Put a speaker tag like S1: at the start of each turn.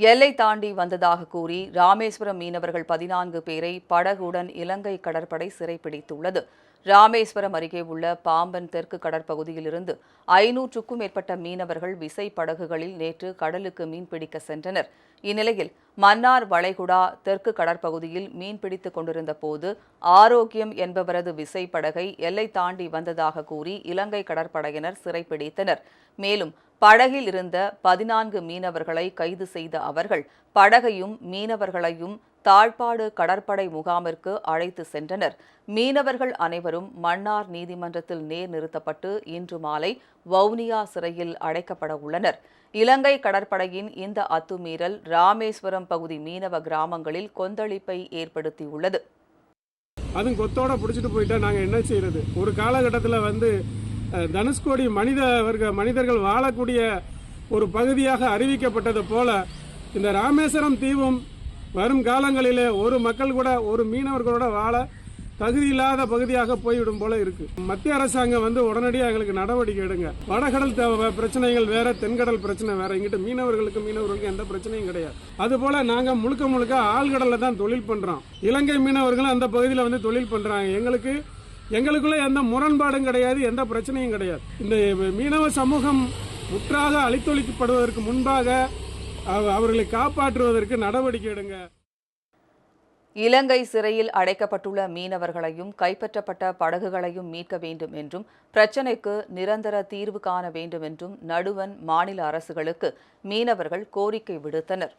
S1: எல்லை தாண்டி வந்ததாக கூறி ராமேஸ்வரம் மீனவர்கள் 14 பேரை படகுடன் இலங்கை கடற்படை சிறைப்பிடித்துள்ளது. ராமேஸ்வரம் அருகே உள்ள பாம்பன் தெற்கு கடற்பகுதியிலிருந்து 500க்கும் மேற்பட்ட மீனவர்கள் விசை படகுகளில் நேற்று கடலுக்கு மீன்பிடிக்க சென்றனர். இந்நிலையில் மன்னார் வளைகுடா தெற்கு கடற்பகுதியில் மீன்பிடித்துக் கொண்டிருந்த போது ஆரோக்கியம் என்பவரது விசை படகை எல்லை தாண்டி வந்ததாக கூறி இலங்கை கடற்படையினர் சிறைப்பிடித்தனர். மேலும் படகில் இருந்த 14 மீனவர்களை கைது செய்த அவர்கள் படகையும் மீனவர்களையும் தாழ்ப்பாடு கடற்படை முகாமிற்கு அழைத்து சென்றனர். மீனவர்கள் அனைவரும் மன்னார் நீதிமன்றத்தில் நிறுத்தப்பட்டு இன்று மாலை வவுனியா சிறையில் அடைக்கப்பட உள்ளனர். இலங்கை கடற்படையின் இந்த அத்துமீறல் ராமேஸ்வரம் பகுதி மீனவ கிராமங்களில் கொந்தளிப்பை ஏற்படுத்தியுள்ளது.
S2: அதுவும் கொத்தோட பிடிச்சிட்டு போயிட்டா நாங்கள் என்ன செய்யறது? ஒரு காலகட்டத்தில் தனுஷ்கோடி மனிதர்கள் வாழக்கூடிய ஒரு பகுதியாக அறிவிக்கப்பட்டது போல இந்த ராமேஸ்வரம் தீவும் வரும் காலங்களிலே ஒரு மக்கள் கூட ஒரு மீனவர்களோட வாழ தகுதியில்லாத பகுதியாக போய்விடும் போல இருக்கு. மத்திய அரசாங்கம் உடனடியாக எங்களுக்கு நடவடிக்கை எடுங்க. வடகடல் பிரச்சனைகள் வேற, தென்கடல் பிரச்சனை வேற. இங்கிட்ட மீனவர்களுக்கு எந்த பிரச்சனையும் கிடையாது. அதுபோல நாங்க முழுக்க ஆழ்கடல்ல தான் தொழில் பண்றோம். இலங்கை மீனவர்களும் அந்த பகுதியில் தொழில் பண்றாங்க. எங்களுக்குள்ள எந்த முரண்பாடும் கிடையாது, எந்த பிரச்சனையும் கிடையாது. இந்த மீனவ சமூகம் முற்றாக அழித்தொழிக்கப்படுவதற்கு முன்பாக அவர்களை காப்பாற்றுவதற்கு நடவடிக்கை எடுங்க.
S1: இலங்கை சிறையில் அடைக்கப்பட்டுள்ள மீனவர்களையும் கைப்பற்றப்பட்ட படகுகளையும் மீட்க வேண்டும் என்றும் பிரச்சினைக்கு நிரந்தர தீர்வு காண வேண்டும் என்றும் நடுவண் மாநில அரசுகளுக்கு மீனவர்கள் கோரிக்கை விடுத்தனர்.